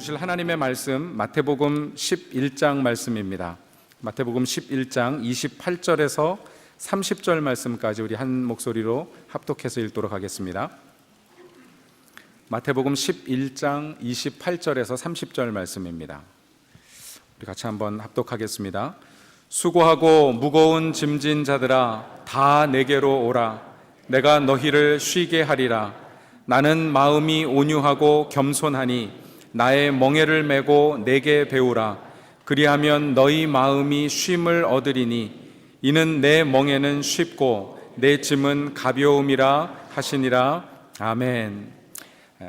주실 하나님의 말씀 마태복음 11장 말씀입니다. 마태복음 11장 28절에서 30절 말씀까지 우리 한 목소리로 합독해서 읽도록 하겠습니다. 마태복음 11장 28절에서 30절 말씀입니다. 우리 같이 한번 합독하겠습니다. 수고하고 무거운 짐진 자들아 다 내게로 오라. 내가 너희를 쉬게 하리라. 나는 마음이 온유하고 겸손하니 나의 멍에를 메고 내게 배우라. 그리하면 너희 마음이 쉼을 얻으리니 이는 내 멍에는 쉽고 내 짐은 가벼움이라 하시니라. 아멘.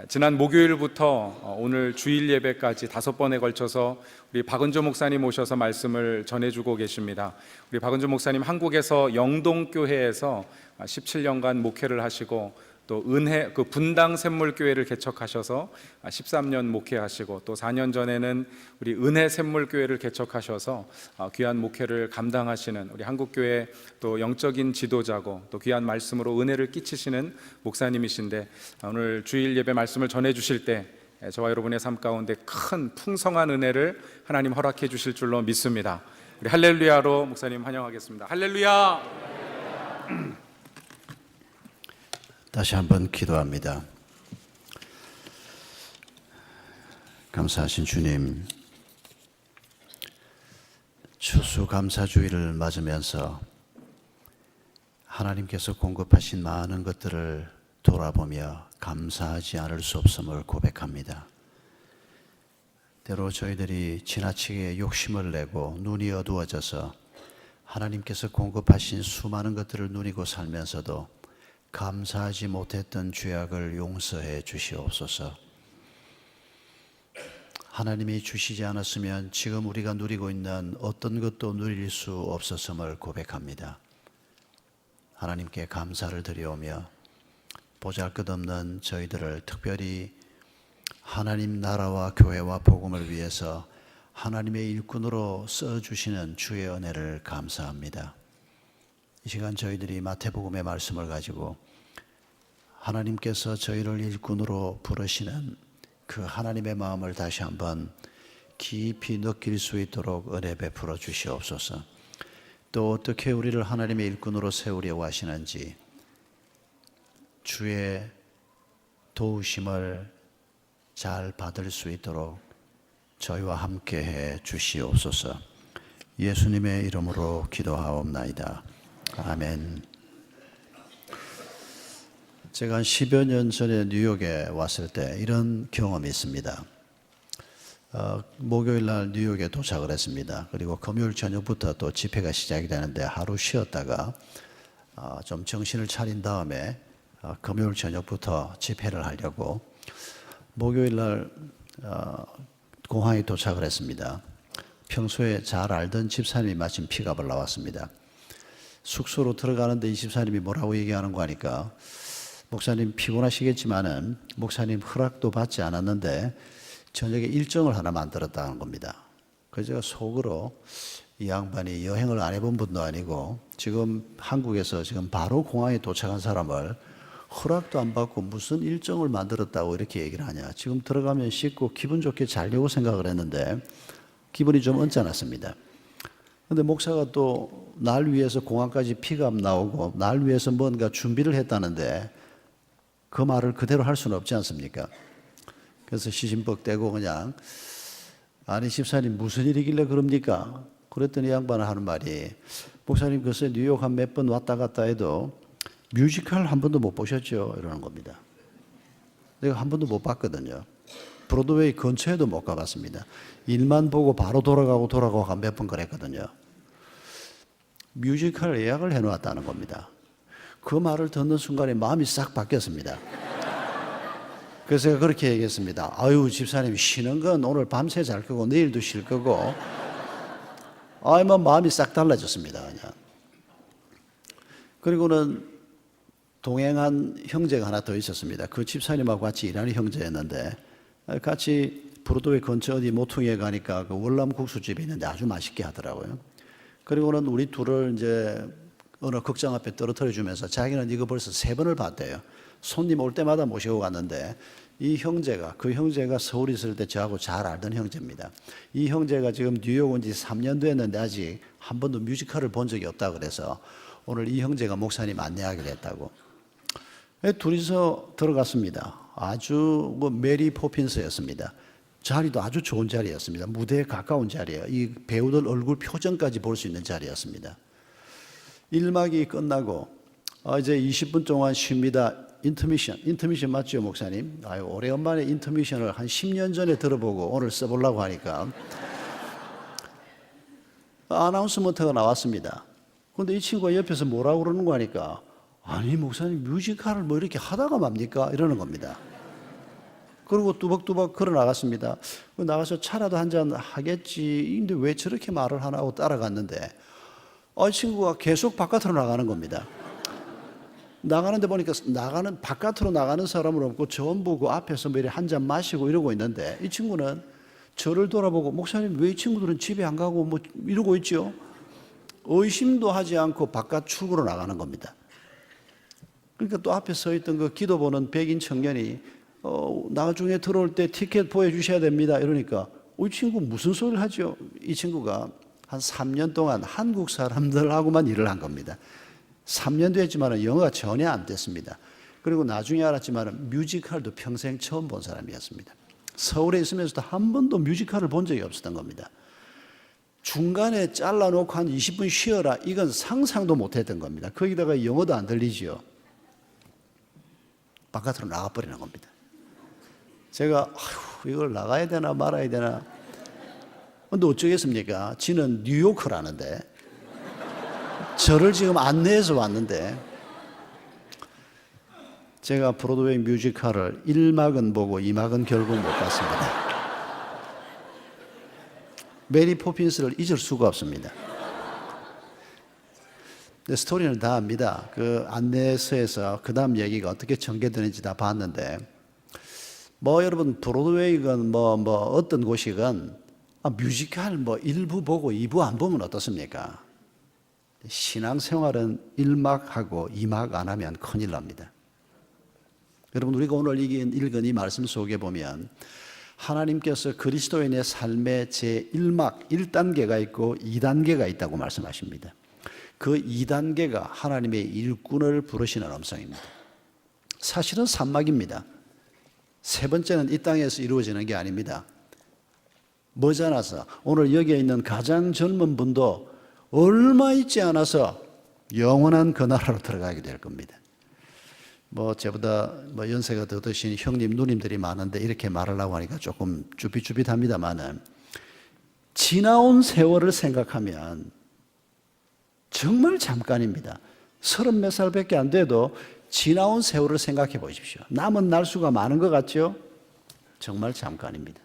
지난 목요일부터 오늘 주일 예배까지 5번에 걸쳐서 우리 박은조 목사님 오셔서 말씀을 전해주고 계십니다. 우리 박은조 목사님 한국에서 영동교회에서 17년간 목회를 하시고 또 은혜 분당 샘물교회를 개척하셔서 13년 목회하시고 또 4년 전에는 우리 은혜 샘물교회를 개척하셔서 귀한 목회를 감당하시는 우리 한국교회 또 영적인 지도자고 또 귀한 말씀으로 은혜를 끼치시는 목사님이신데 오늘 주일 예배 말씀을 전해 주실 때 저와 여러분의 삶 가운데 큰 풍성한 은혜를 하나님 허락해 주실 줄로 믿습니다. 우리 할렐루야로 목사님 환영하겠습니다. 할렐루야. 다시 한번 기도합니다. 감사하신 주님, 추수감사주의를 맞으면서 하나님께서 공급하신 많은 것들을 돌아보며 감사하지 않을 수 없음을 고백합니다. 때로 저희들이 지나치게 욕심을 내고 눈이 어두워져서 하나님께서 공급하신 수많은 것들을 누리고 살면서도 감사하지 못했던 죄악을 용서해 주시옵소서. 하나님이 주시지 않았으면 지금 우리가 누리고 있는 어떤 것도 누릴 수 없었음을 고백합니다. 하나님께 감사를 드리오며 보잘것없는 저희들을 특별히 하나님 나라와 교회와 복음을 위해서 하나님의 일꾼으로 써주시는 주의 은혜를 감사합니다. 이 시간 저희들이 마태복음의 말씀을 가지고 하나님께서 저희를 일꾼으로 부르시는 그 하나님의 마음을 다시 한번 깊이 느낄 수 있도록 은혜 베풀어 주시옵소서. 또 어떻게 우리를 하나님의 일꾼으로 세우려고 하시는지 주의 도우심을 잘 받을 수 있도록 저희와 함께 해 주시옵소서. 예수님의 이름으로 기도하옵나이다. 아멘. 제가 한 10여 년 전에 뉴욕에 왔을 때 이런 경험이 있습니다. 목요일 날 뉴욕에 도착을 했습니다. 그리고 금요일 저녁부터 또 집회가 시작이 되는데 하루 쉬었다가 좀 정신을 차린 다음에 금요일 저녁부터 집회를 하려고 목요일 날 공항에 도착을 했습니다. 평소에 잘 알던 집사님이 마침 픽업을 나왔습니다. 숙소로 들어가는데 이 집사님이 뭐라고 얘기하는 거 하니까 목사님 피곤하시겠지만은 목사님 허락도 받지 않았는데 저녁에 일정을 하나 만들었다는 겁니다. 그래서 제가 속으로 이 양반이 여행을 안 해본 분도 아니고 지금 한국에서 지금 바로 공항에 도착한 사람을 허락도 안 받고 무슨 일정을 만들었다고 이렇게 얘기를 하냐. 지금 들어가면 씻고 기분 좋게 자려고 생각을 했는데 기분이 좀 언짢았습니다. 근데 목사가 또 날 위해서 공항까지 픽업 나오고 날 위해서 뭔가 준비를 했다는데 그 말을 그대로 할 수는 없지 않습니까? 그래서 시신뻑 떼고 그냥 아니 집사님 무슨 일이길래 그럽니까? 그랬더니 양반은 하는 말이 목사님 글쎄 뉴욕 한 몇 번 왔다 갔다 해도 뮤지컬 한 번도 못 보셨죠? 이러는 겁니다. 내가 한 번도 못 봤거든요. 브로드웨이 근처에도 못 가봤습니다. 일만 보고 바로 돌아가고 한 몇 번 그랬거든요. 뮤지컬 예약을 해놓았다는 겁니다. 그 말을 듣는 순간에 마음이 싹 바뀌었습니다. 그래서 제가 그렇게 얘기했습니다. 아유 집사님 쉬는 건 오늘 밤새 잘 거고 내일도 쉴 거고 마음이 싹 달라졌습니다. 그냥. 그리고는 동행한 형제가 하나 더 있었습니다. 그 집사님하고 같이 일하는 형제였는데 같이 브로드웨이 근처 어디 모퉁이에 가니까 그 월남국수집이 있는데 아주 맛있게 하더라고요. 그리고는 우리 둘을 이제 어느 극장 앞에 떨어뜨려 주면서 자기는 이거 벌써 3번을 봤대요. 손님 올 때마다 모시고 갔는데 이 형제가, 그 형제가 서울에 있을 때 저하고 잘 알던 형제입니다. 이 형제가 지금 뉴욕 온 지 3년 됐는데 아직 한 번도 뮤지컬을 본 적이 없다 그래서 오늘 이 형제가 목사님 안내하기로 했다고. 둘이서 들어갔습니다. 아주 메리 포핀스였습니다. 자리도 아주 좋은 자리였습니다. 무대에 가까운 자리예요. 이 배우들 얼굴 표정까지 볼 수 있는 자리였습니다. 1막이 끝나고 이제 20분 동안 쉽니다. 인터미션 맞죠, 목사님? 아유, 오래간만에 인터미션을 한 10년 전에 들어보고 오늘 써보려고 하니까 아나운스먼트가 나왔습니다. 근데 이 친구가 옆에서 뭐라고 그러는 거 하니까 아니, 목사님 뮤지컬을 뭐 이렇게 하다가 맙니까? 이러는 겁니다. 그리고 뚜벅뚜벅 걸어 나갔습니다. 나가서 차라도 한잔 하겠지. 근데 왜 저렇게 말을 하나 하고 따라갔는데 이 친구가 계속 바깥으로 나가는 겁니다. 나가는데 보니까 바깥으로 나가는 사람은 없고 전부 그 앞에서 매일 한잔 마시고 이러고 있는데 이 친구는 저를 돌아보고 목사님 왜 이 친구들은 집에 안 가고 뭐 이러고 있죠? 의심도 하지 않고 바깥 출구로 나가는 겁니다. 그러니까 또 앞에 서 있던 그 기도 보는 백인 청년이 나중에 들어올 때 티켓 보여주셔야 됩니다. 이러니까 이 친구 무슨 소리를 하죠? 이 친구가 한 3년 동안 한국 사람들하고만 일을 한 겁니다. 3년도 했지만 영어가 전혀 안 됐습니다. 그리고 나중에 알았지만 뮤지컬도 평생 처음 본 사람이었습니다. 서울에 있으면서도 한 번도 뮤지컬을 본 적이 없었던 겁니다. 중간에 잘라놓고 한 20분 쉬어라 이건 상상도 못했던 겁니다. 거기다가 영어도 안 들리지요. 바깥으로 나가버리는 겁니다. 제가 이걸 나가야 되나 말아야 되나. 근데 어쩌겠습니까? 지는 뉴요커라는데 저를 지금 안내해서 왔는데 제가 브로드웨이 뮤지컬을 1막은 보고 2막은 결국 못 봤습니다. 메리 포핀스를 잊을 수가 없습니다. 스토리는 다 압니다. 그 안내서에서 그 다음 얘기가 어떻게 전개되는지 다 봤는데 여러분 브로드웨이건 어떤 곳이건 뮤지컬 일부 보고 2부 안 보면 어떻습니까? 신앙생활은 1막하고 2막 안 하면 큰일 납니다. 여러분 우리가 오늘 읽은 이 말씀 속에 보면 하나님께서 그리스도인의 삶의 제1막 1단계가 있고 2단계가 있다고 말씀하십니다. 그 2단계가 하나님의 일꾼을 부르시는 음성입니다. 사실은 3막입니다. 세 번째는 이 땅에서 이루어지는 게 아닙니다. 머지않아서 오늘 여기에 있는 가장 젊은 분도 얼마 있지 않아서 영원한 그 나라로 들어가게 될 겁니다. 저보다 연세가 더 드신 형님, 누님들이 많은데 이렇게 말하려고 하니까 조금 쭈삣쭈삣합니다만은 지나온 세월을 생각하면 정말 잠깐입니다. 30몇 살밖에 안 돼도 지나온 세월을 생각해 보십시오. 남은 날수가 많은 것 같죠? 정말 잠깐입니다.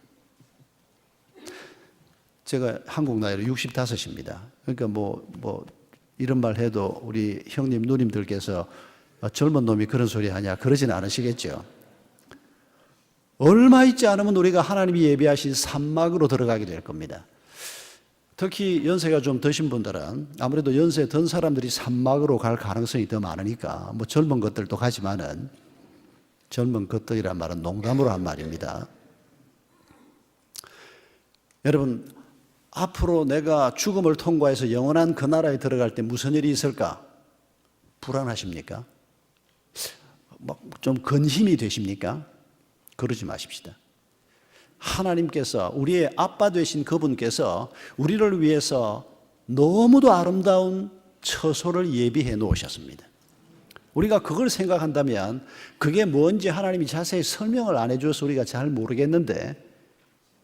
제가 한국 나이로 65입니다. 그러니까 이런 말 해도 우리 형님, 누님들께서 젊은 놈이 그런 소리 하냐 그러지는 않으시겠죠. 얼마 있지 않으면 우리가 하나님이 예비하신 3막으로 들어가게 될 겁니다. 특히 연세가 좀 드신 분들은 아무래도 연세 든 사람들이 3막으로 갈 가능성이 더 많으니까 젊은 것들도 가지만은 젊은 것들이란 말은 농담으로 한 말입니다. 여러분 앞으로 내가 죽음을 통과해서 영원한 그 나라에 들어갈 때 무슨 일이 있을까? 불안하십니까? 좀 근심이 되십니까? 그러지 마십시다. 하나님께서 우리의 아빠 되신 그분께서 우리를 위해서 너무도 아름다운 처소를 예비해 놓으셨습니다. 우리가 그걸 생각한다면 그게 뭔지 하나님이 자세히 설명을 안 해줘서 우리가 잘 모르겠는데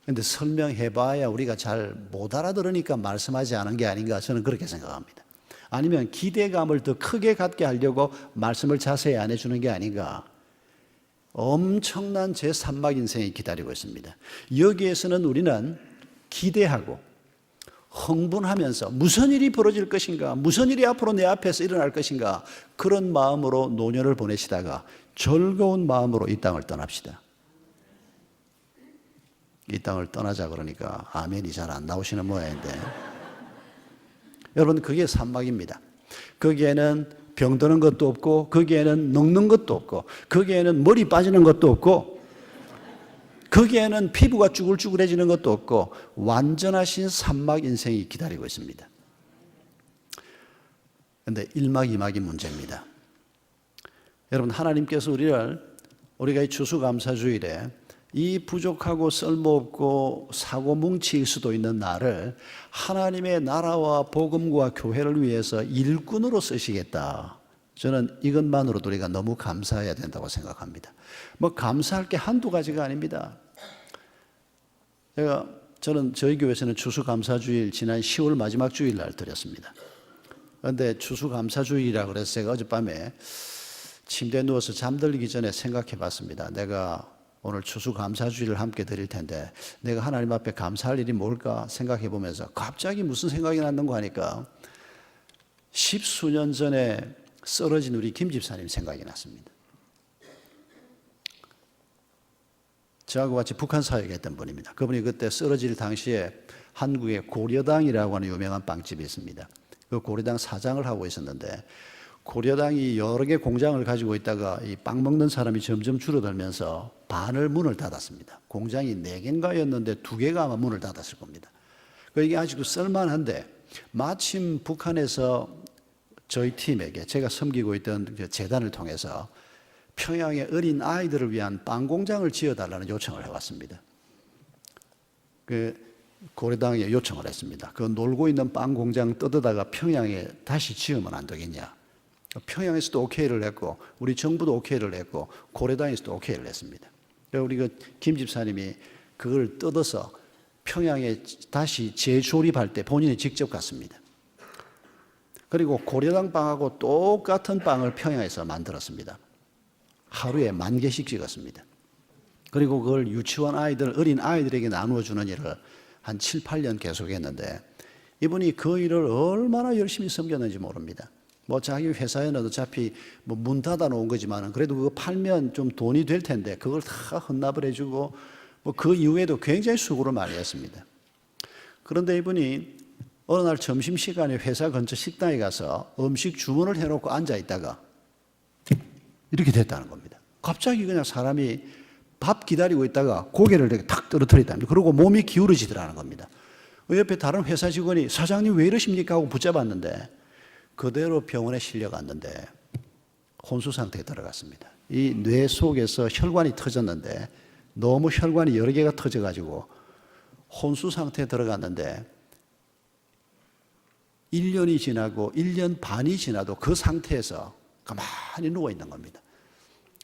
근데 설명해봐야 우리가 잘 못 알아들으니까 말씀하지 않은 게 아닌가 저는 그렇게 생각합니다. 아니면 기대감을 더 크게 갖게 하려고 말씀을 자세히 안 해주는 게 아닌가. 엄청난 제3막 인생이 기다리고 있습니다. 여기에서는 우리는 기대하고 흥분하면서 무슨 일이 벌어질 것인가, 무슨 일이 앞으로 내 앞에서 일어날 것인가 그런 마음으로 노년을 보내시다가 즐거운 마음으로 이 땅을 떠납시다. 이 땅을 떠나자 그러니까 아멘이 잘 안 나오시는 모양인데 여러분 그게 3막입니다. 거기에는 병드는 것도 없고 거기에는 늙는 것도 없고 거기에는 머리 빠지는 것도 없고 거기에는 피부가 쭈글쭈글해지는 것도 없고 완전하신 삼막 인생이 기다리고 있습니다. 그런데 1막 2막이 문제입니다. 여러분, 하나님께서 우리가 이 추수감사주일에 이 부족하고 쓸모없고 사고뭉치일 수도 있는 나를 하나님의 나라와 복음과 교회를 위해서 일꾼으로 쓰시겠다. 저는 이것만으로도 우리가 너무 감사해야 된다고 생각합니다. 뭐 감사할 게 한두 가지가 아닙니다. 저는 저희 교회에서는 추수감사주일 지난 10월 마지막 주일날 드렸습니다. 그런데 추수감사주일이라고 그래서 제가 어젯밤에 침대에 누워서 잠들기 전에 생각해 봤습니다. 내가 오늘 추수감사주일을 함께 드릴 텐데 내가 하나님 앞에 감사할 일이 뭘까 생각해 보면서 갑자기 무슨 생각이 났는가 하니까 10수년 전에 쓰러진 우리 김 집사님 생각이 났습니다. 저하고 같이 북한 사역했던 분입니다. 그분이 그때 쓰러질 당시에 한국에 고려당이라고 하는 유명한 빵집이 있습니다. 그 고려당 사장을 하고 있었는데 고려당이 여러 개 공장을 가지고 있다가 이 빵 먹는 사람이 점점 줄어들면서 반을 문을 닫았습니다. 공장이 4개인가였는데 2개가 아마 문을 닫았을 겁니다. 이게 아직도 쓸만한데 마침 북한에서 저희 팀에게 제가 섬기고 있던 재단을 통해서 평양의 어린 아이들을 위한 빵 공장을 지어달라는 요청을 해왔습니다. 고려당에 요청을 했습니다. 그 놀고 있는 빵 공장 뜯어다가 평양에 다시 지으면 안 되겠냐. 평양에서도 오케이를 했고 우리 정부도 오케이를 했고 고려당에서도 오케이를 했습니다. 우리 김 집사님이 그걸 뜯어서 평양에 다시 재조립할 때 본인이 직접 갔습니다. 그리고 고려당 빵하고 똑같은 빵을 평양에서 만들었습니다. 하루에 10,000개씩 찍었습니다. 그리고 그걸 유치원 아이들, 어린 아이들에게 나누어 주는 일을 한 7, 8년 계속했는데 이분이 그 일을 얼마나 열심히 섬겼는지 모릅니다. 자기 회사에는 어차피 문 닫아 놓은 거지만 그래도 그거 팔면 좀 돈이 될 텐데 그걸 다 헌납을 해주고 그 이후에도 굉장히 수고를 많이 했습니다. 그런데 이분이 어느 날 점심시간에 회사 근처 식당에 가서 음식 주문을 해놓고 앉아 있다가 이렇게 됐다는 겁니다. 갑자기 그냥 사람이 밥 기다리고 있다가 고개를 이렇게 탁 떨어뜨렸답니다. 그리고 몸이 기울어지더라는 겁니다. 옆에 다른 회사 직원이 사장님 왜 이러십니까 하고 붙잡았는데 그대로 병원에 실려갔는데 혼수 상태에 들어갔습니다. 이 뇌 속에서 혈관이 터졌는데 너무 혈관이 여러 개가 터져가지고 혼수 상태에 들어갔는데 1년이 지나고 1년 반이 지나도 그 상태에서 가만히 누워 있는 겁니다.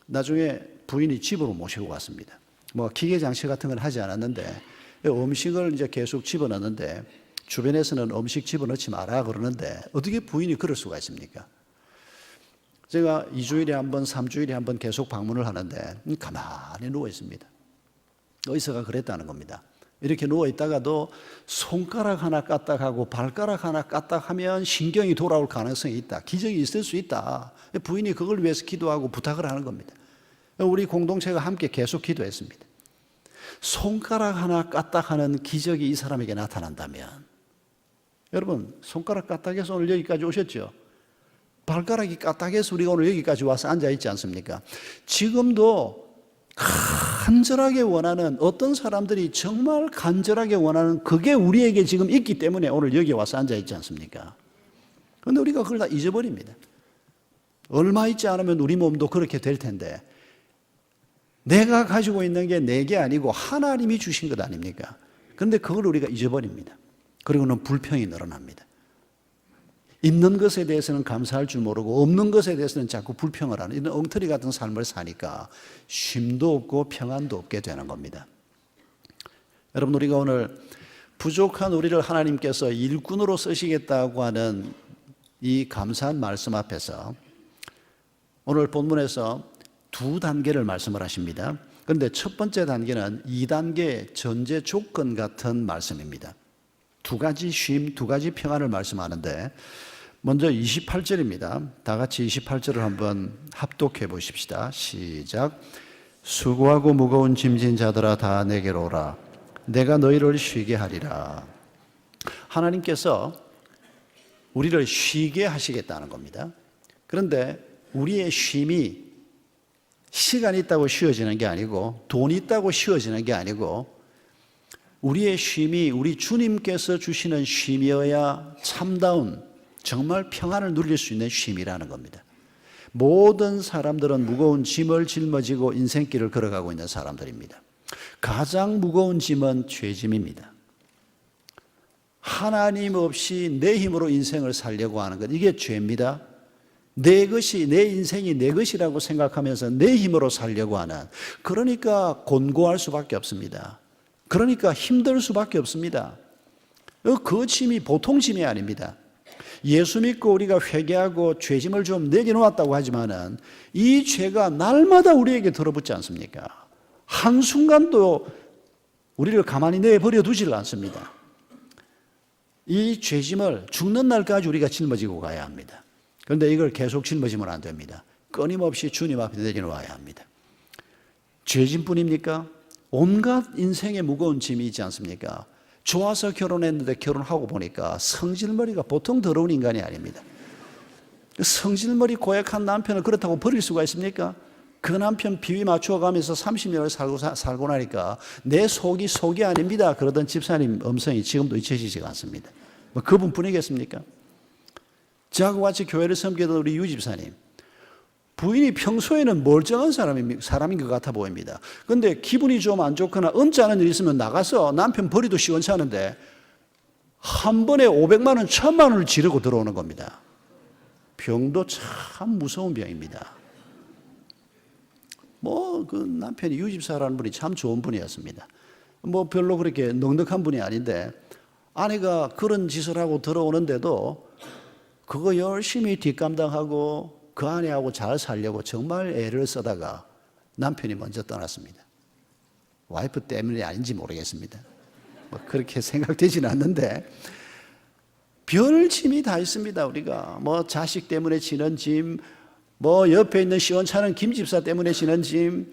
나중에 부인이 집으로 모시고 갔습니다. 기계 장치 같은 건 하지 않았는데 음식을 이제 계속 집어넣는데 주변에서는 음식 집어넣지 마라 그러는데 어떻게 부인이 그럴 수가 있습니까? 제가 2주일에 한 번, 3주일에 한 번 계속 방문을 하는데 가만히 누워 있습니다. 의사가 그랬다는 겁니다. 이렇게 누워 있다가도 손가락 하나 까딱하고 발가락 하나 까딱하면 신경이 돌아올 가능성이 있다. 기적이 있을 수 있다. 부인이 그걸 위해서 기도하고 부탁을 하는 겁니다. 우리 공동체가 함께 계속 기도했습니다. 손가락 하나 까딱하는 기적이 이 사람에게 나타난다면 여러분 손가락 까딱해서 오늘 여기까지 오셨죠? 발가락이 까딱해서 우리가 오늘 여기까지 와서 앉아 있지 않습니까? 지금도 간절하게 원하는 어떤 사람들이 정말 간절하게 원하는 그게 우리에게 지금 있기 때문에 오늘 여기 와서 앉아 있지 않습니까? 그런데 우리가 그걸 다 잊어버립니다. 얼마 있지 않으면 우리 몸도 그렇게 될 텐데 내가 가지고 있는 게 내 게 아니고 하나님이 주신 것 아닙니까? 그런데 그걸 우리가 잊어버립니다. 그리고는 불평이 늘어납니다. 있는 것에 대해서는 감사할 줄 모르고 없는 것에 대해서는 자꾸 불평을 하는 이런 엉터리 같은 삶을 사니까 쉼도 없고 평안도 없게 되는 겁니다. 여러분 우리가 오늘 부족한 우리를 하나님께서 일꾼으로 쓰시겠다고 하는 이 감사한 말씀 앞에서 오늘 본문에서 2단계를 말씀을 하십니다. 그런데 첫 번째 단계는 2단계 전제 조건 같은 말씀입니다. 2가지 쉼, 2가지 평안을 말씀하는데 먼저 28절입니다. 다 같이 28절을 한번 합독해 보십시다. 시작. 수고하고 무거운 짐진 자들아 다 내게로 오라. 내가 너희를 쉬게 하리라. 하나님께서 우리를 쉬게 하시겠다는 겁니다. 그런데 우리의 쉼이 시간이 있다고 쉬어지는 게 아니고 돈이 있다고 쉬어지는 게 아니고 우리의 쉼이 우리 주님께서 주시는 쉼이어야 참다운 정말 평안을 누릴 수 있는 쉼이라는 겁니다. 모든 사람들은 무거운 짐을 짊어지고 인생길을 걸어가고 있는 사람들입니다. 가장 무거운 짐은 죄짐입니다. 하나님 없이 내 힘으로 인생을 살려고 하는 것, 이게 죄입니다. 내 것이, 내 인생이 내 것이라고 생각하면서 내 힘으로 살려고 하는, 그러니까 곤고할 수밖에 없습니다. 그러니까 힘들 수밖에 없습니다. 그 짐이 보통 짐이 아닙니다. 예수 믿고 우리가 회개하고 죄짐을 좀 내려놓았다고 하지만은 이 죄가 날마다 우리에게 들어붙지 않습니까? 한순간도 우리를 가만히 내버려 두질 않습니다. 이 죄짐을 죽는 날까지 우리가 짊어지고 가야 합니다. 그런데 이걸 계속 짊어지면 안 됩니다. 끊임없이 주님 앞에 내려놓아야 합니다. 죄짐뿐입니까? 온갖 인생의 무거운 짐이 있지 않습니까? 좋아서 결혼했는데 결혼하고 보니까 성질머리가 보통 더러운 인간이 아닙니다. 성질머리 고약한 남편을 그렇다고 버릴 수가 있습니까? 그 남편 비위 맞추어가면서 30년을 살고 나니까 내 속이 아닙니다. 그러던 집사님 음성이 지금도 잊혀지지가 않습니다. 뭐 그분뿐이겠습니까? 저하고 같이 교회를 섬기던 우리 유 집사님, 부인이 평소에는 멀쩡한 사람인 것 같아 보입니다. 그런데 기분이 좀 안 좋거나 언짢은 일이 있으면 나가서 남편 버리도 시원찮은데 한 번에 500만 원, 1000만 원을 지르고 들어오는 겁니다. 병도 참 무서운 병입니다. 그 남편이 유집사라는 분이 참 좋은 분이었습니다. 별로 그렇게 넉넉한 분이 아닌데 아내가 그런 짓을 하고 들어오는데도 그거 열심히 뒷감당하고 그 아내하고 잘 살려고 정말 애를 쓰다가 남편이 먼저 떠났습니다. 와이프 때문이 아닌지 모르겠습니다. 그렇게 생각되지는 않는데 별 짐이 다 있습니다. 우리가 자식 때문에 지는 짐, 옆에 있는 시원찮은 김집사 때문에 지는 짐,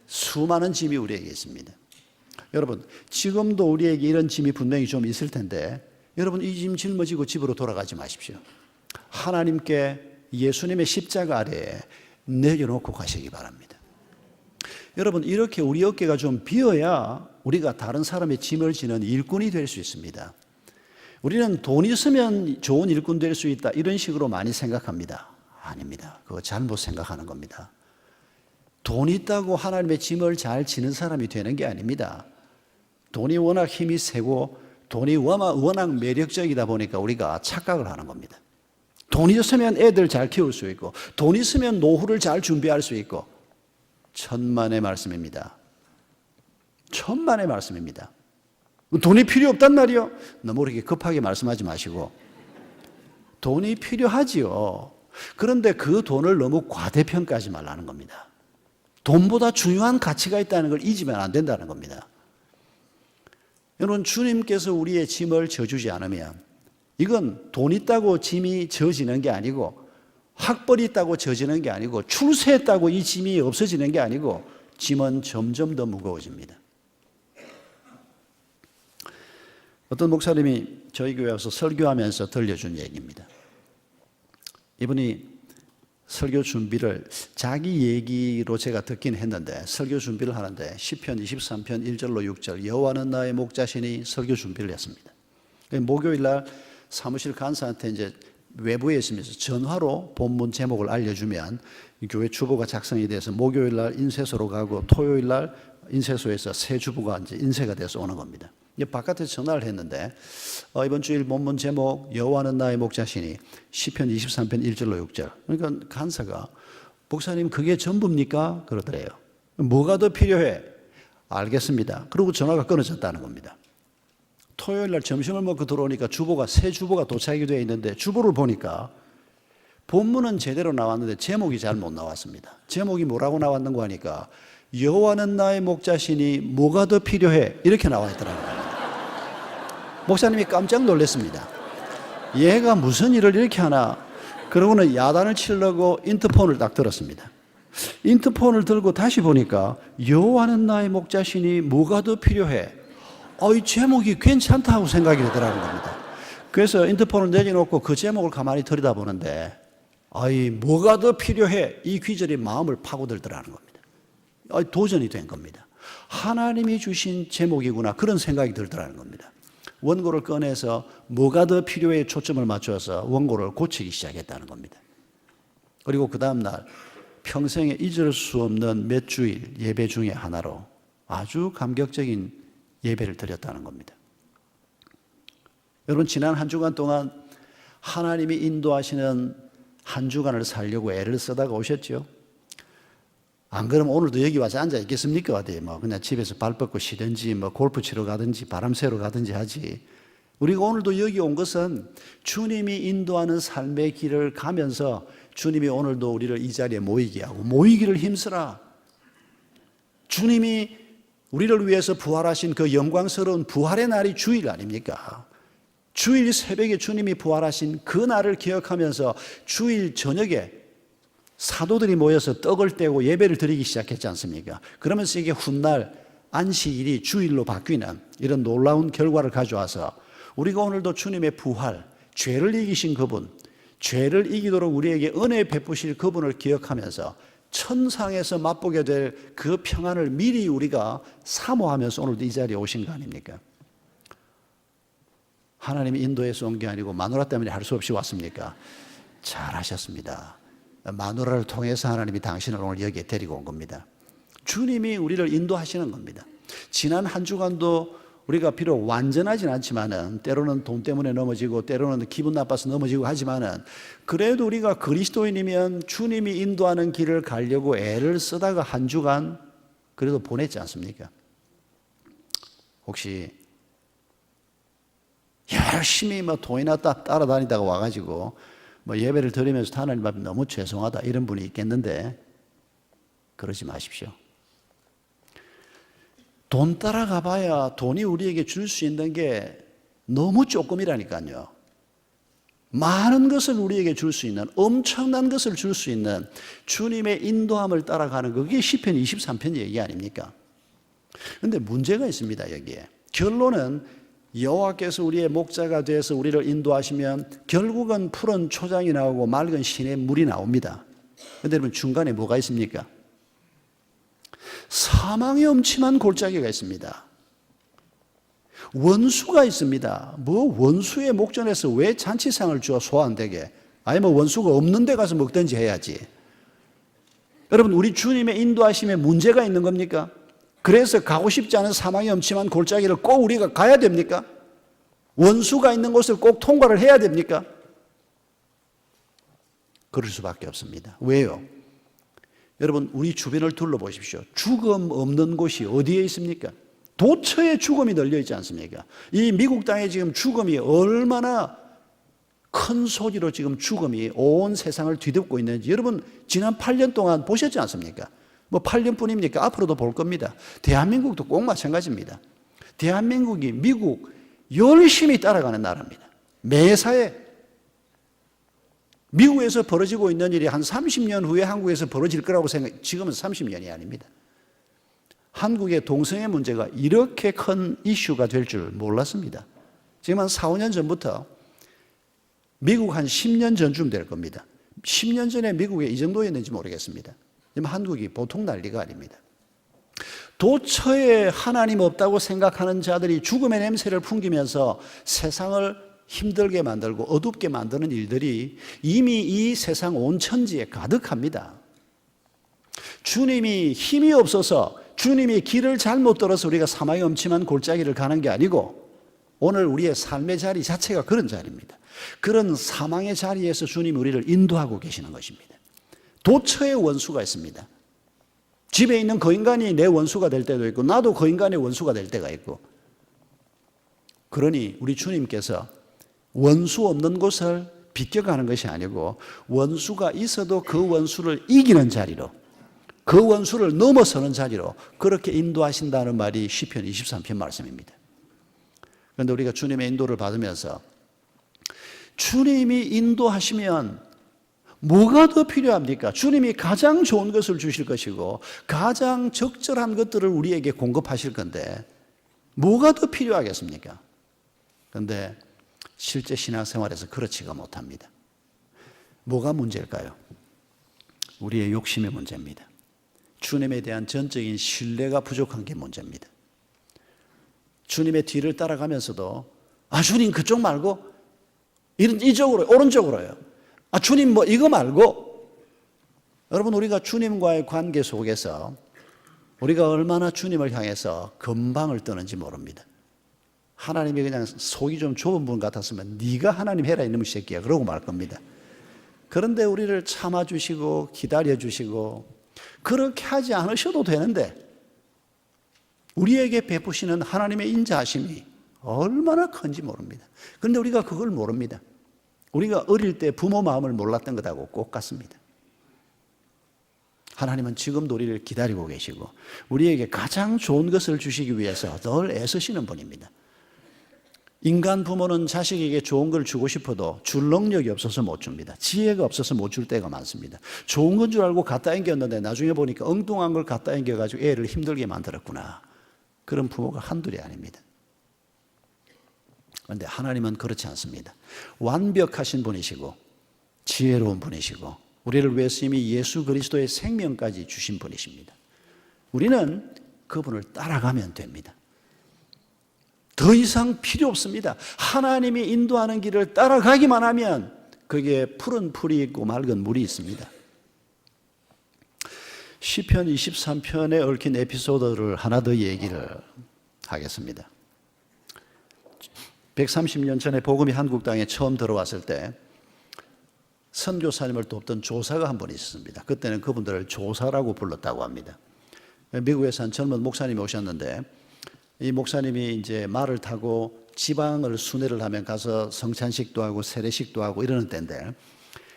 수많은 짐이 우리에게 있습니다. 여러분, 지금도 우리에게 이런 짐이 분명히 좀 있을 텐데 여러분, 이 짐 짊어지고 집으로 돌아가지 마십시오. 하나님께 예수님의 십자가 아래에 내려놓고 가시기 바랍니다. 여러분, 이렇게 우리 어깨가 좀 비어야 우리가 다른 사람의 짐을 지는 일꾼이 될 수 있습니다. 우리는 돈 있으면 좋은 일꾼 될 수 있다, 이런 식으로 많이 생각합니다. 아닙니다. 그거 잘못 생각하는 겁니다. 돈 있다고 하나님의 짐을 잘 지는 사람이 되는 게 아닙니다. 돈이 워낙 힘이 세고 돈이 워낙 매력적이다 보니까 우리가 착각을 하는 겁니다. 돈 있으면 애들 잘 키울 수 있고 돈 있으면 노후를 잘 준비할 수 있고, 천만의 말씀입니다. 천만의 말씀입니다. 돈이 필요 없단 말이요? 너무 그렇게 급하게 말씀하지 마시고, 돈이 필요하지요. 그런데 그 돈을 너무 과대평가하지 말라는 겁니다. 돈보다 중요한 가치가 있다는 걸 잊으면 안 된다는 겁니다. 여러분, 주님께서 우리의 짐을 져주지 않으면 이건 돈 있다고 짐이 져지는 게 아니고, 학벌이 있다고 져지는 게 아니고, 출세했다고 이 짐이 없어지는 게 아니고, 짐은 점점 더 무거워집니다. 어떤 목사님이 저희 교회 와서 설교하면서 들려준 얘기입니다. 이분이 설교 준비를 자기 얘기로 제가 듣긴 했는데, 설교 준비를 하는데 시편 23편 1절로 6절, 여호와는 나의 목자시니 설교 준비를 했습니다. 목요일 날 사무실 간사한테 이제 외부에 있으면서 전화로 본문 제목을 알려주면 교회 주보가 작성이 돼서 목요일 날 인쇄소로 가고 토요일 날 인쇄소에서 새 주보가 이제 인쇄가 돼서 오는 겁니다. 바깥에서 전화를 했는데 이번 주일 본문 제목 여호와는 나의 목자시니 시편 23편 1절로 6절. 그러니까 간사가 목사님 그게 전부입니까? 그러더래요. 뭐가 더 필요해? 알겠습니다. 그리고 전화가 끊어졌다는 겁니다. 토요일 날 점심을 먹고 들어오니까 새 주보가 도착이 되어 있는데 주보를 보니까 본문은 제대로 나왔는데 제목이 잘 못 나왔습니다. 제목이 뭐라고 나왔는가 하니까 여호와는 나의 목자시니 뭐가 더 필요해? 이렇게 나와 있더라고요. 목사님이 깜짝 놀랐습니다. 얘가 무슨 일을 이렇게 하나? 그러고는 야단을 치려고 인터폰을 딱 들었습니다. 인터폰을 들고 다시 보니까 여호와는 나의 목자시니 뭐가 더 필요해? 이 제목이 괜찮다고 생각이 되더라는 겁니다. 그래서 인터폰을 내려놓고 그 제목을 가만히 들여다보는데 아이, 뭐가 더 필요해? 이 귀절이 마음을 파고들더라는 겁니다. 도전이 된 겁니다. 하나님이 주신 제목이구나, 그런 생각이 들더라는 겁니다. 원고를 꺼내서 뭐가 더 필요해 초점을 맞춰서 원고를 고치기 시작했다는 겁니다. 그리고 그 다음날 평생에 잊을 수 없는 몇 주일 예배 중에 하나로 아주 감격적인 예배를 드렸다는 겁니다. 여러분, 지난 한 주간 동안 하나님이 인도하시는 한 주간을 살려고 애를 쓰다가 오셨죠? 안 그러면 오늘도 여기 와서 앉아 있겠습니까? 어디 뭐 그냥 집에서 발 뻗고 쉬든지 뭐 골프 치러 가든지 바람 쐬러 가든지 하지. 우리가 오늘도 여기 온 것은 주님이 인도하는 삶의 길을 가면서 주님이 오늘도 우리를 이 자리에 모이게 하고 모이기를 힘쓰라. 주님이 우리를 위해서 부활하신 그 영광스러운 부활의 날이 주일 아닙니까? 주일 새벽에 주님이 부활하신 그 날을 기억하면서 주일 저녁에 사도들이 모여서 떡을 떼고 예배를 드리기 시작했지 않습니까? 그러면서 이게 훗날 안식일이 주일로 바뀌는 이런 놀라운 결과를 가져와서 우리가 오늘도 주님의 부활, 죄를 이기신 그분, 죄를 이기도록 우리에게 은혜 베푸실 그분을 기억하면서 천상에서 맛보게 될 그 평안을 미리 우리가 사모하면서 오늘도 이 자리에 오신 거 아닙니까? 하나님이 인도에서 온 게 아니고 마누라 때문에 할 수 없이 왔습니까? 잘하셨습니다. 마누라를 통해서 하나님이 당신을 오늘 여기에 데리고 온 겁니다. 주님이 우리를 인도하시는 겁니다. 지난 한 주간도 우리가 비록 완전하진 않지만은 때로는 돈 때문에 넘어지고 때로는 기분 나빠서 넘어지고 하지만은 그래도 우리가 그리스도인이면 주님이 인도하는 길을 가려고 애를 쓰다가 한 주간 그래도 보냈지 않습니까? 혹시 열심히 뭐 돈이나 따라다니다가 와가지고 뭐 예배를 드리면서 하나님 앞에 너무 죄송하다 이런 분이 있겠는데 그러지 마십시오. 돈 따라가 봐야 돈이 우리에게 줄 수 있는 게 너무 조금이라니까요. 많은 것을 우리에게 줄 수 있는, 엄청난 것을 줄 수 있는 주님의 인도함을 따라가는 그게 시편 23편 얘기 아닙니까? 그런데 문제가 있습니다. 여기에 결론은 여호와께서 우리의 목자가 되어서 우리를 인도하시면 결국은 푸른 초장이 나오고 맑은 시냇물이 나옵니다. 그런데 여러분, 중간에 뭐가 있습니까? 사망의 엄침한 골짜기가 있습니다. 원수가 있습니다. 뭐 원수의 목전에서 왜 잔치상을 주어 소 안 되게? 아니 뭐 원수가 없는 데 가서 먹든지 해야지. 여러분, 우리 주님의 인도하심에 문제가 있는 겁니까? 그래서 가고 싶지 않은 사망의 엄침한 골짜기를 꼭 우리가 가야 됩니까? 원수가 있는 곳을 꼭 통과를 해야 됩니까? 그럴 수밖에 없습니다. 왜요? 여러분, 우리 주변을 둘러보십시오. 죽음 없는 곳이 어디에 있습니까? 도처에 죽음이 널려 있지 않습니까? 이 미국 땅에 지금 죽음이 얼마나 큰 소리로 지금 죽음이 온 세상을 뒤덮고 있는지 여러분 지난 8년 동안 보셨지 않습니까? 뭐 8년뿐입니까? 앞으로도 볼 겁니다. 대한민국도 꼭 마찬가지입니다. 대한민국이 미국 열심히 따라가는 나라입니다. 매사에 미국에서 벌어지고 있는 일이 한 30년 후에 한국에서 벌어질 거라고 생각, 지금은 30년이 아닙니다. 한국의 동성애 문제가 이렇게 큰 이슈가 될 줄 몰랐습니다. 지금 한 4, 5년 전부터 미국 한 10년 전쯤 될 겁니다. 10년 전에 미국에 이 정도였는지 모르겠습니다. 지금 한국이 보통 난리가 아닙니다. 도처에 하나님 없다고 생각하는 자들이 죽음의 냄새를 풍기면서 세상을 힘들게 만들고 어둡게 만드는 일들이 이미 이 세상 온 천지에 가득합니다. 주님이 힘이 없어서 주님이 길을 잘못 들어서 우리가 사망의 엄침한 골짜기를 가는 게 아니고 오늘 우리의 삶의 자리 자체가 그런 자리입니다. 그런 사망의 자리에서 주님이 우리를 인도하고 계시는 것입니다. 도처에 원수가 있습니다. 집에 있는 그 인간이 내 원수가 될 때도 있고 나도 그 인간의 원수가 될 때가 있고 그러니 우리 주님께서 원수 없는 곳을 비껴가는 것이 아니고 원수가 있어도 그 원수를 이기는 자리로 그 원수를 넘어서는 자리로 그렇게 인도하신다는 말이 시편 23편 말씀입니다. 그런데 우리가 주님의 인도를 받으면서 주님이 인도하시면 뭐가 더 필요합니까? 주님이 가장 좋은 것을 주실 것이고 가장 적절한 것들을 우리에게 공급하실 건데 뭐가 더 필요하겠습니까? 그런데 실제 신앙생활에서 그렇지가 못합니다. 뭐가 문제일까요? 우리의 욕심의 문제입니다. 주님에 대한 전적인 신뢰가 부족한 게 문제입니다. 주님의 뒤를 따라가면서도 주님 그쪽 말고 이쪽으로 오른쪽으로요. 주님 뭐 이거 말고. 여러분, 우리가 주님과의 관계 속에서 우리가 얼마나 주님을 향해서 건방을 떠는지 모릅니다. 하나님이 그냥 속이 좀 좁은 분 같았으면 네가 하나님 해라 이놈의 새끼야 그러고 말 겁니다. 그런데 우리를 참아주시고 기다려주시고 그렇게 하지 않으셔도 되는데 우리에게 베푸시는 하나님의 인자하심이 얼마나 큰지 모릅니다. 그런데 우리가 그걸 모릅니다. 우리가 어릴 때 부모 마음을 몰랐던 것하고 꼭 같습니다. 하나님은 지금도 우리를 기다리고 계시고 우리에게 가장 좋은 것을 주시기 위해서 늘 애쓰시는 분입니다. 인간 부모는 자식에게 좋은 걸 주고 싶어도 줄 능력이 없어서 못 줍니다. 지혜가 없어서 못 줄 때가 많습니다. 좋은 건 줄 알고 갖다 앵겼는데 나중에 보니까 엉뚱한 걸 갖다 앵겨가지고 애를 힘들게 만들었구나. 그런 부모가 한둘이 아닙니다. 그런데 하나님은 그렇지 않습니다. 완벽하신 분이시고 지혜로운 분이시고 우리를 위해서 이미 예수 그리스도의 생명까지 주신 분이십니다. 우리는 그분을 따라가면 됩니다. 더 이상 필요 없습니다. 하나님이 인도하는 길을 따라가기만 하면 거기에 푸른 풀이 있고 맑은 물이 있습니다. 시편 23편에 얽힌 에피소드를 하나 더 얘기를 하겠습니다. 130년 전에 복음이 한국 땅에 처음 들어왔을 때 선교사님을 돕던 조사가 한 분 있었습니다. 그때는 그분들을 조사라고 불렀다고 합니다. 미국에서 한 젊은 목사님이 오셨는데 이 목사님이 이제 말을 타고 지방을 순회를 하면 가서 성찬식도 하고 세례식도 하고 이러는 때인데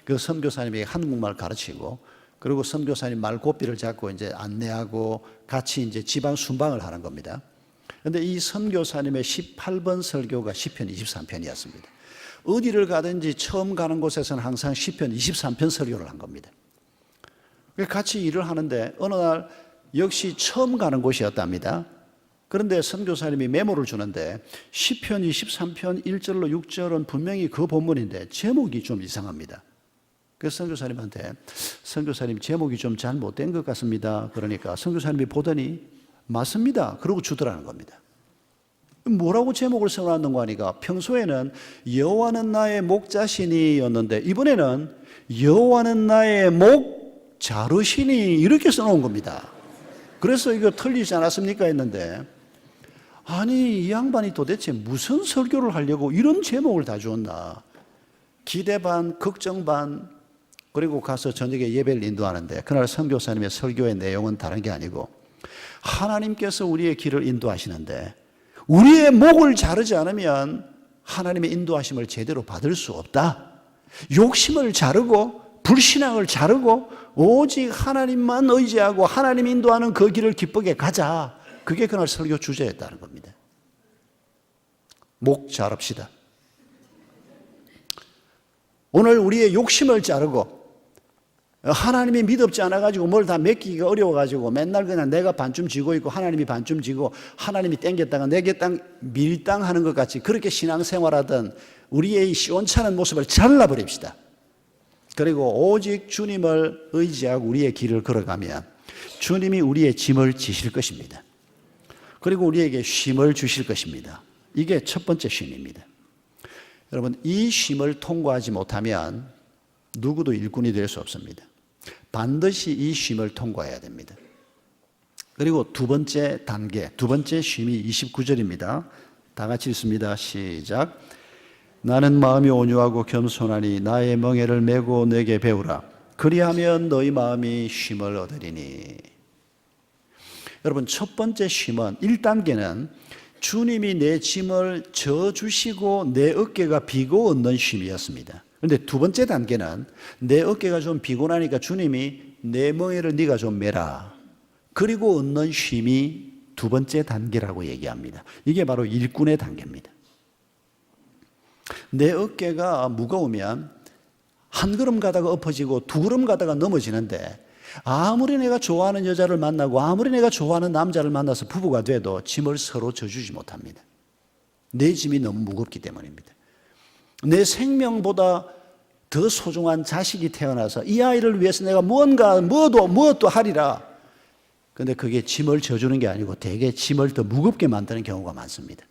그 선교사님이 한국말 가르치고 그리고 선교사님 말고삐를 잡고 이제 안내하고 같이 이제 지방 순방을 하는 겁니다. 그런데 이 선교사님의 18번 설교가 시편 23편이었습니다. 어디를 가든지 처음 가는 곳에서는 항상 시편 23편 설교를 한 겁니다. 같이 일을 하는데 어느 날 역시 처음 가는 곳이었답니다. 그런데 선교사님이 메모를 주는데 시편 23편 1절로 6절은 분명히 그 본문인데 제목이 좀 이상합니다. 그래서 선교사님한테 선교사님 제목이 좀 잘못된 것 같습니다. 그러니까 선교사님이 보더니 맞습니다. 그러고 주더라는 겁니다. 뭐라고 제목을 써놨는가 하니까 평소에는 여호와는 나의 목자시니였는데 이번에는 여호와는 나의 목 자르시니 이렇게 써놓은 겁니다. 그래서 이거 틀리지 않았습니까 했는데 아니 이 양반이 도대체 무슨 설교를 하려고 이런 제목을 다 주었나. 기대 반 걱정 반. 그리고 가서 저녁에 예배를 인도하는데 그날 선교사님의 설교의 내용은 다른 게 아니고 하나님께서 우리의 길을 인도하시는데 우리의 목을 자르지 않으면 하나님의 인도하심을 제대로 받을 수 없다. 욕심을 자르고 불신앙을 자르고 오직 하나님만 의지하고 하나님 인도하는 그 길을 기쁘게 가자. 그게 그날 설교 주제였다는 겁니다. 목 자릅시다. 오늘 우리의 욕심을 자르고 하나님이 믿음지 않아가지고 뭘 다 맡기기가 어려워가지고 맨날 그냥 내가 반쯤 쥐고 있고 하나님이 반쯤 쥐고 하나님이 땡겼다가 내게 밀당하는 것 같이 그렇게 신앙생활하던 우리의 시원찮은 모습을 잘라버립시다. 그리고 오직 주님을 의지하고 우리의 길을 걸어가면 주님이 우리의 짐을 지실 것입니다. 그리고 우리에게 쉼을 주실 것입니다. 이게 첫 번째 쉼입니다. 여러분, 이 쉼을 통과하지 못하면 누구도 일꾼이 될 수 없습니다. 반드시 이 쉼을 통과해야 됩니다. 그리고 두 번째 단계, 두 번째 쉼이 29절입니다. 다 같이 읽습니다. 시작. 나는 마음이 온유하고 겸손하니 나의 멍에를 메고 내게 배우라. 그리하면 너희 마음이 쉼을 얻으리니. 여러분, 첫 번째 쉼은 1단계는 주님이 내 짐을 져주시고 내 어깨가 비고 얻는 쉼이었습니다. 그런데 두 번째 단계는 내 어깨가 좀 피곤하니까 주님이 내 멍에를 네가 좀 메라. 그리고 얻는 쉼이 두 번째 단계라고 얘기합니다. 이게 바로 일꾼의 단계입니다. 내 어깨가 무거우면 한 걸음 가다가 엎어지고 두 걸음 가다가 넘어지는데 아무리 내가 좋아하는 여자를 만나고 아무리 내가 좋아하는 남자를 만나서 부부가 돼도 짐을 서로 져주지 못합니다. 내 짐이 너무 무겁기 때문입니다. 내 생명보다 더 소중한 자식이 태어나서 이 아이를 위해서 내가 무엇도 하리라. 근데 그게 짐을 져주는 게 아니고 대개 짐을 더 무겁게 만드는 경우가 많습니다.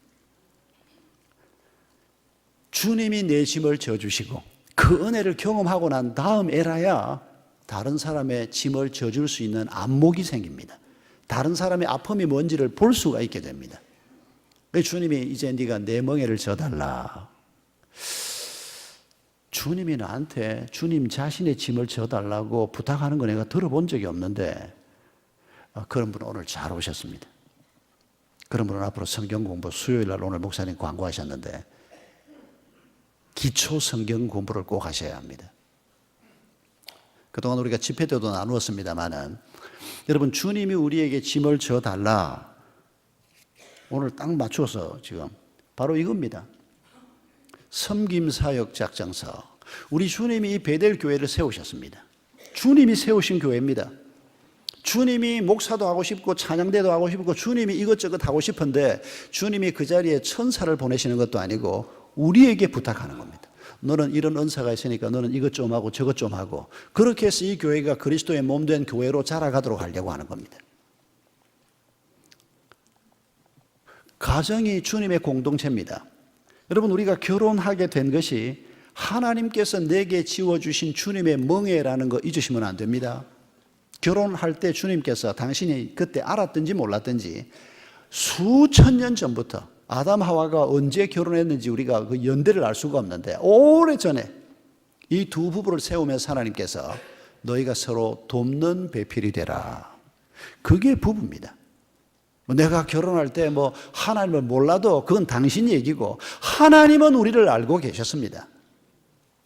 주님이 내 짐을 져주시고 그 은혜를 경험하고 난 다음 에라야 다른 사람의 짐을 져줄 수 있는 안목이 생깁니다. 다른 사람의 아픔이 뭔지를 볼 수가 있게 됩니다. 주님이 이제 네가 내 멍에를 져달라. 주님이 나한테 주님 자신의 짐을 져달라고 부탁하는 거 내가 들어본 적이 없는데 그런 분은 오늘 잘 오셨습니다. 그런 분은 앞으로 성경 공부 수요일 날 오늘 목사님 광고하셨는데 기초 성경 공부를 꼭 하셔야 합니다. 그동안 우리가 집회 때도 나누었습니다마는 여러분 주님이 우리에게 짐을 져달라. 오늘 딱 맞춰서 지금 바로 이겁니다. 섬김사역 작정서. 우리 주님이 이 베델 교회를 세우셨습니다. 주님이 세우신 교회입니다. 주님이 목사도 하고 싶고 찬양대도 하고 싶고 주님이 이것저것 하고 싶은데 주님이 그 자리에 천사를 보내시는 것도 아니고 우리에게 부탁하는 겁니다. 너는 이런 은사가 있으니까 너는 이것 좀 하고 저것 좀 하고 그렇게 해서 이 교회가 그리스도의 몸된 교회로 자라가도록 하려고 하는 겁니다. 가정이 주님의 공동체입니다. 여러분 우리가 결혼하게 된 것이 하나님께서 내게 지워주신 주님의 멍에라는 거 잊으시면 안 됩니다. 결혼할 때 주님께서 당신이 그때 알았든지 몰랐든지 수천 년 전부터 아담 하와가 언제 결혼했는지 우리가 그 연대를 알 수가 없는데 오래전에 이 두 부부를 세우면서 하나님께서 너희가 서로 돕는 배필이 되라. 그게 부부입니다. 내가 결혼할 때 하나님을 몰라도 그건 당신 얘기고 하나님은 우리를 알고 계셨습니다.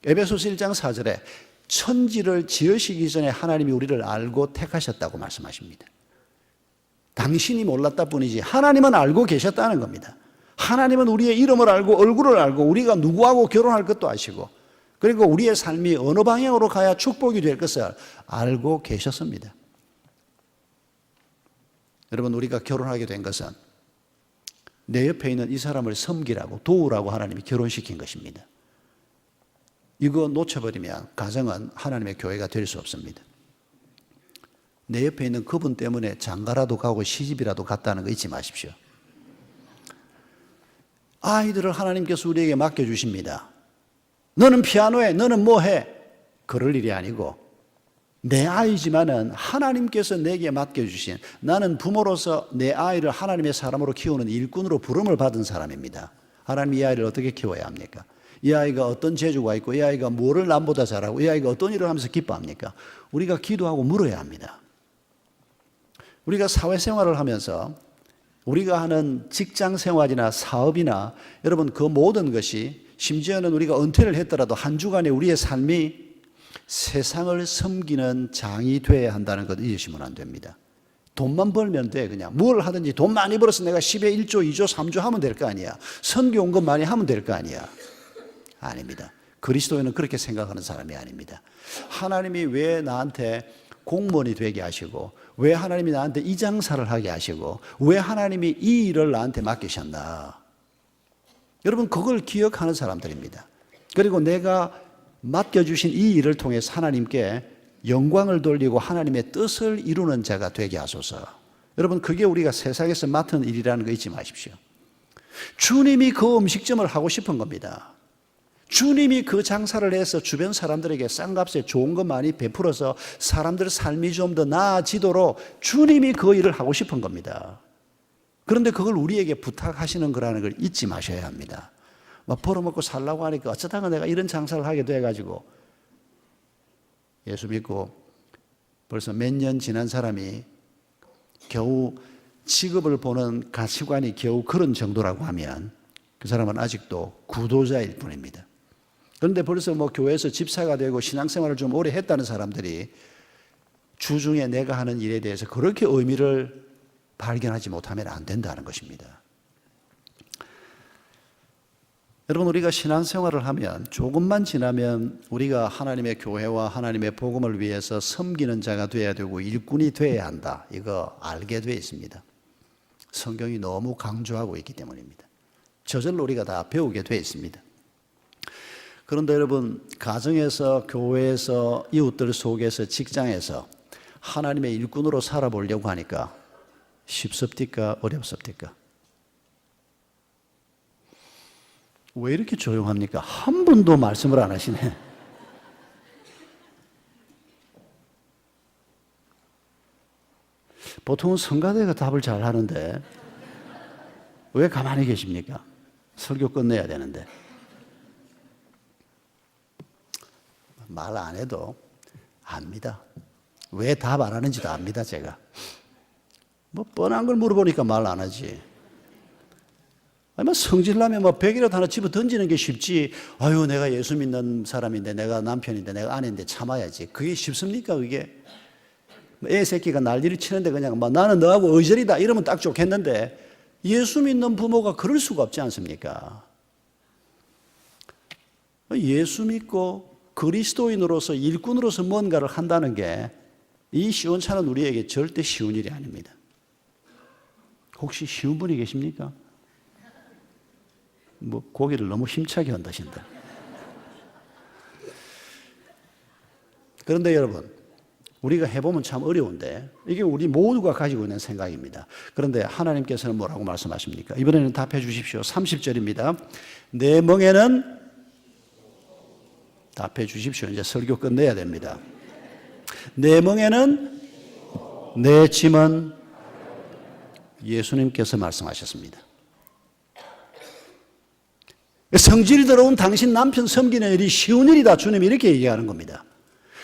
에베소서 1장 4절에 천지를 지으시기 전에 하나님이 우리를 알고 택하셨다고 말씀하십니다. 당신이 몰랐다 뿐이지 하나님은 알고 계셨다는 겁니다. 하나님은 우리의 이름을 알고 얼굴을 알고 우리가 누구하고 결혼할 것도 아시고 그리고 우리의 삶이 어느 방향으로 가야 축복이 될 것을 알고 계셨습니다. 여러분 우리가 결혼하게 된 것은 내 옆에 있는 이 사람을 섬기라고 도우라고 하나님이 결혼시킨 것입니다. 이거 놓쳐버리면 가정은 하나님의 교회가 될 수 없습니다. 내 옆에 있는 그분 때문에 장가라도 가고 시집이라도 갔다는 거 잊지 마십시오. 아이들을 하나님께서 우리에게 맡겨주십니다. 너는 피아노해, 너는 뭐해? 그럴 일이 아니고 내 아이지만은 하나님께서 내게 맡겨주신 나는 부모로서 내 아이를 하나님의 사람으로 키우는 일꾼으로 부름을 받은 사람입니다. 하나님이 이 아이를 어떻게 키워야 합니까? 이 아이가 어떤 재주가 있고 이 아이가 뭐를 남보다 잘하고 이 아이가 어떤 일을 하면서 기뻐합니까? 우리가 기도하고 물어야 합니다. 우리가 사회생활을 하면서 우리가 하는 직장생활이나 사업이나 여러분 그 모든 것이 심지어는 우리가 은퇴를 했더라도 한 주간에 우리의 삶이 세상을 섬기는 장이 되어야 한다는 것 잊으시면 안 됩니다. 돈만 벌면 돼. 그냥 뭘 하든지 돈 많이 벌어서 내가 10에 1조, 2조, 3조 하면 될 거 아니야. 선교 온 것 많이 하면 될 거 아니야. 아닙니다. 그리스도인은 그렇게 생각하는 사람이 아닙니다. 하나님이 왜 나한테 공무원이 되게 하시고 왜 하나님이 나한테 이 장사를 하게 하시고 왜 하나님이 이 일을 나한테 맡기셨나. 여러분 그걸 기억하는 사람들입니다. 그리고 내가 맡겨주신 이 일을 통해서 하나님께 영광을 돌리고 하나님의 뜻을 이루는 자가 되게 하소서. 여러분 그게 우리가 세상에서 맡은 일이라는 거 잊지 마십시오. 주님이 그 음식점을 하고 싶은 겁니다. 주님이 그 장사를 해서 주변 사람들에게 싼 값에 좋은 것 많이 베풀어서 사람들 삶이 좀 더 나아지도록 주님이 그 일을 하고 싶은 겁니다. 그런데 그걸 우리에게 부탁하시는 거라는 걸 잊지 마셔야 합니다. 막 벌어먹고 살라고 하니까 어쩌다가 내가 이런 장사를 하게 돼가지고 예수 믿고 벌써 몇 년 지난 사람이 겨우 직업을 보는 가치관이 겨우 그런 정도라고 하면 그 사람은 아직도 구도자일 뿐입니다. 그런데 벌써 교회에서 집사가 되고 신앙생활을 좀 오래 했다는 사람들이 주중에 내가 하는 일에 대해서 그렇게 의미를 발견하지 못하면 안 된다는 것입니다. 여러분 우리가 신앙생활을 하면 조금만 지나면 우리가 하나님의 교회와 하나님의 복음을 위해서 섬기는 자가 되어야 되고 일꾼이 되어야 한다. 이거 알게 되어 있습니다. 성경이 너무 강조하고 있기 때문입니다. 저절로 우리가 다 배우게 되어 있습니다. 그런데 여러분, 가정에서, 교회에서, 이웃들 속에서, 직장에서 하나님의 일꾼으로 살아보려고 하니까 쉽습니까? 어렵습니까? 왜 이렇게 조용합니까? 한 분도 말씀을 안 하시네. 보통은 성가대가 답을 잘 하는데 왜 가만히 계십니까? 설교 끝내야 되는데. 말 안 해도 압니다. 왜 답 안 하는지도 압니다, 제가. 뭐 뻔한 걸 물어보니까 말 안 하지. 아니, 뭐 성질나면 뭐 벽이라도 하나 집어 던지는 게 쉽지. 아유, 내가 예수 믿는 사람인데, 내가 남편인데, 내가 아내인데 참아야지. 그게 쉽습니까, 그게? 애 새끼가 난리를 치는데 그냥 뭐 나는 너하고 의절이다 이러면 딱 좋겠는데, 예수 믿는 부모가 그럴 수가 없지 않습니까? 예수 믿고 그리스도인으로서 일꾼으로서 뭔가를 한다는 게 이 시원찮은 우리에게 절대 쉬운 일이 아닙니다. 혹시 쉬운 분이 계십니까? 뭐 고개를 너무 힘차게 흔드신다. 그런데 여러분, 우리가 해보면 참 어려운데 이게 우리 모두가 가지고 있는 생각입니다. 그런데 하나님께서는 뭐라고 말씀하십니까? 이번에는 답해 주십시오. 30절입니다. 내 멍에는 답해 주십시오. 이제 설교 끝내야 됩니다. 내 멍에는 내 짐은 예수님께서 말씀하셨습니다. 성질이 들어온 당신 남편 섬기는 일이 쉬운 일이다. 주님이 이렇게 얘기하는 겁니다.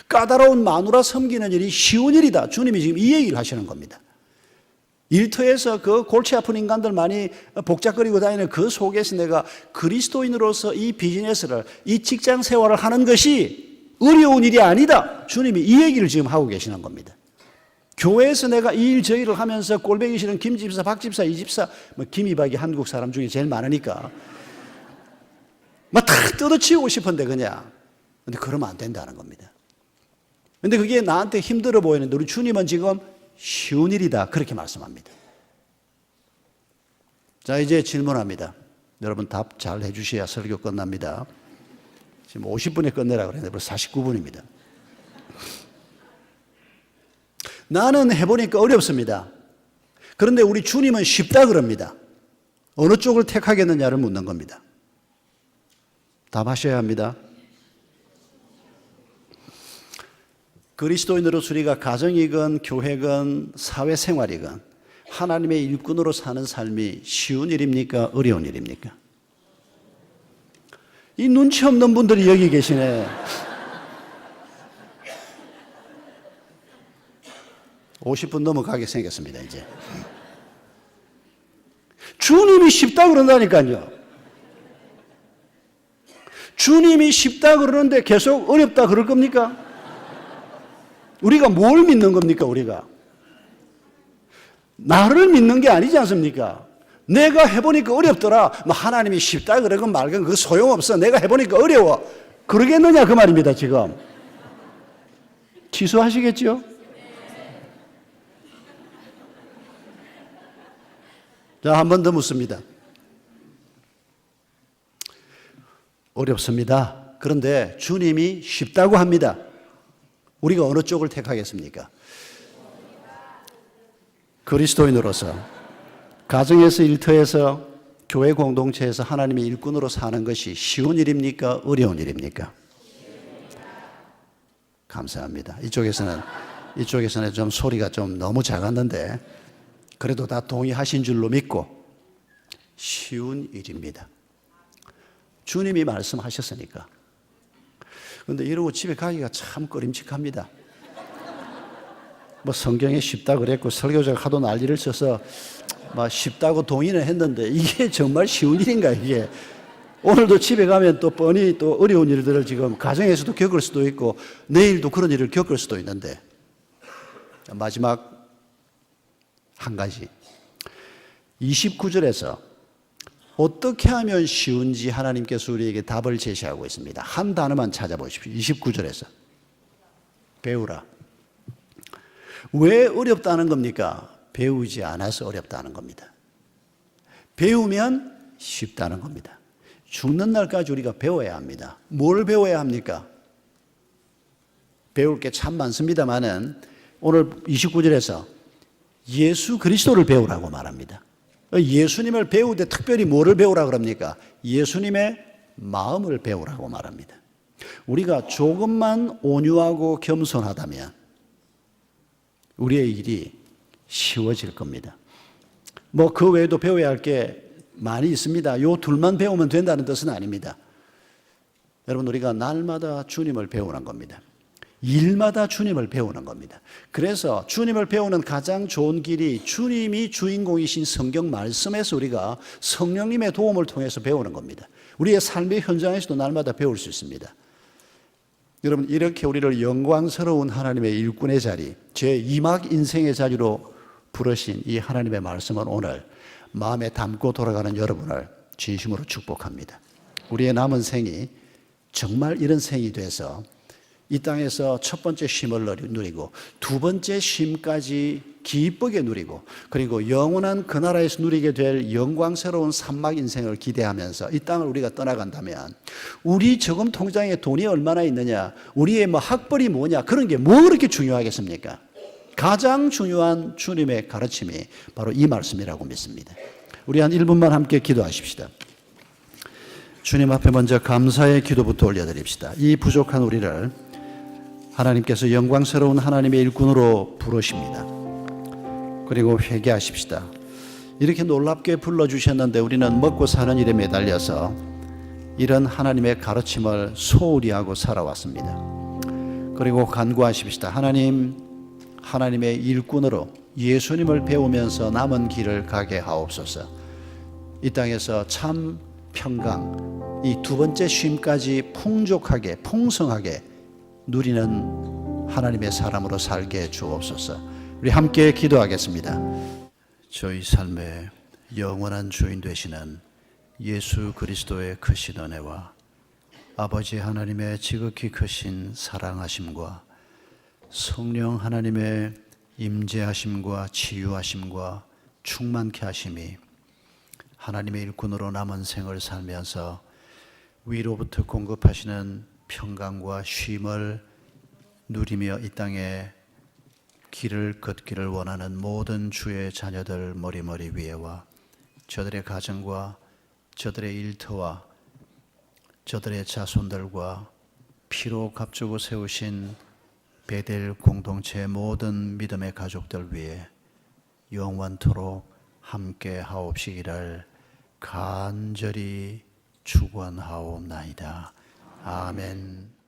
까다로운 마누라 섬기는 일이 쉬운 일이다. 주님이 지금 이 얘기를 하시는 겁니다. 일터에서 그 골치 아픈 인간들 많이 복잡거리고 다니는 그 속에서 내가 그리스도인으로서 이 비즈니스를, 이 직장 생활을 하는 것이 어려운 일이 아니다. 주님이 이 얘기를 지금 하고 계시는 겁니다. 교회에서 내가 이 일 저 일을 하면서 꼴보기 싫은 김 집사, 박 집사, 이 집사, 뭐 김이박이 한국 사람 중에 제일 많으니까 막 다 뜯어치우고 싶은데 그냥. 근데 그러면 안 된다는 겁니다. 근데 그게 나한테 힘들어 보이는데 우리 주님은 지금 쉬운 일이다. 그렇게 말씀합니다. 자, 이제 질문합니다. 여러분 답 잘 해주셔야 설교 끝납니다. 지금 50분에 끝내라고 그랬는데 벌써 49분입니다. 나는 해보니까 어렵습니다. 그런데 우리 주님은 쉽다 그럽니다. 어느 쪽을 택하겠느냐를 묻는 겁니다. 답하셔야 합니다. 그리스도인으로서 우리가 가정이건 교회건 사회생활이건 하나님의 일꾼으로 사는 삶이 쉬운 일입니까? 어려운 일입니까? 이 눈치 없는 분들이 여기 계시네. 50분 넘어가게 생겼습니다, 이제. 주님이 쉽다 그런다니까요. 주님이 쉽다 그러는데 계속 어렵다 그럴 겁니까? 우리가 뭘 믿는 겁니까, 우리가? 나를 믿는 게 아니지 않습니까? 내가 해보니까 어렵더라. 뭐 하나님이 쉽다 그러건 말건 그거 소용없어. 내가 해보니까 어려워. 그러겠느냐 그 말입니다, 지금. 취소하시겠죠? 자, 한 번 더 묻습니다. 어렵습니다. 그런데 주님이 쉽다고 합니다. 우리가 어느 쪽을 택하겠습니까? 그리스도인으로서 가정에서, 일터에서, 교회 공동체에서 하나님의 일꾼으로 사는 것이 쉬운 일입니까? 어려운 일입니까? 감사합니다. 이쪽에서는 좀 소리가 좀 너무 작았는데 그래도 다 동의하신 줄로 믿고 쉬운 일입니다. 주님이 말씀하셨으니까. 그런데 이러고 집에 가기가 참 꺼림칙합니다. 뭐 성경에 쉽다 그랬고 설교자가 하도 난리를 쳐서 막 쉽다고 동의는 했는데 이게 정말 쉬운 일인가 이게. 오늘도 집에 가면 또 뻔히 또 어려운 일들을 지금 가정에서도 겪을 수도 있고 내일도 그런 일을 겪을 수도 있는데 마지막 한 가지 29절에서 어떻게 하면 쉬운지 하나님께서 우리에게 답을 제시하고 있습니다. 한 단어만 찾아보십시오. 29절에서 배우라. 왜 어렵다는 겁니까? 배우지 않아서 어렵다는 겁니다. 배우면 쉽다는 겁니다. 죽는 날까지 우리가 배워야 합니다. 뭘 배워야 합니까? 배울 게 참 많습니다만은 오늘 29절에서 예수 그리스도를 배우라고 말합니다. 예수님을 배우되 특별히 뭐를 배우라 그럽니까? 예수님의 마음을 배우라고 말합니다. 우리가 조금만 온유하고 겸손하다면 우리의 일이 쉬워질 겁니다. 뭐 그 외에도 배워야 할 게 많이 있습니다. 요 둘만 배우면 된다는 뜻은 아닙니다. 여러분, 우리가 날마다 주님을 배우는 겁니다. 일마다 주님을 배우는 겁니다. 그래서 주님을 배우는 가장 좋은 길이 주님이 주인공이신 성경 말씀에서 우리가 성령님의 도움을 통해서 배우는 겁니다. 우리의 삶의 현장에서도 날마다 배울 수 있습니다. 여러분, 이렇게 우리를 영광스러운 하나님의 일꾼의 자리, 제2막 인생의 자리로 부르신 이 하나님의 말씀은 오늘 마음에 담고 돌아가는 여러분을 진심으로 축복합니다. 우리의 남은 생이 정말 이런 생이 돼서 이 땅에서 첫 번째 쉼을 누리고 두 번째 쉼까지 기쁘게 누리고 그리고 영원한 그 나라에서 누리게 될 영광스러운 산막 인생을 기대하면서 이 땅을 우리가 떠나간다면 우리 저금 통장에 돈이 얼마나 있느냐, 우리의 뭐 학벌이 뭐냐, 그런 게 뭐 그렇게 중요하겠습니까? 가장 중요한 주님의 가르침이 바로 이 말씀이라고 믿습니다. 우리 한 1분만 함께 기도하십시다. 주님 앞에 먼저 감사의 기도부터 올려드립시다. 이 부족한 우리를 하나님께서 영광스러운 하나님의 일꾼으로 부르십니다. 그리고 회개하십시다. 이렇게 놀랍게 불러주셨는데 우리는 먹고 사는 일에 매달려서 이런 하나님의 가르침을 소홀히 하고 살아왔습니다. 그리고 간구하십시다. 하나님의 일꾼으로 예수님을 배우면서 남은 길을 가게 하옵소서. 이 땅에서 참 평강, 이 두 번째 쉼까지 풍족하게 풍성하게 누리는 하나님의 사람으로 살게 주옵소서. 우리 함께 기도하겠습니다. 저희 삶의 영원한 주인 되시는 예수 그리스도의 크신 은혜와 아버지 하나님의 지극히 크신 사랑하심과 성령 하나님의 임재하심과 치유하심과 충만케 하심이 하나님의 일꾼으로 남은 생을 살면서 위로부터 공급하시는 평강과 쉼을 누리며 이 땅에 길을 걷기를 원하는 모든 주의 자녀들 머리머리 위에와 저들의 가정과 저들의 일터와 저들의 자손들과 피로 값주고 세우신 베델 공동체의 모든 믿음의 가족들 위해 영원토록 함께 하옵시기를 간절히 축원하옵나이다. 아멘.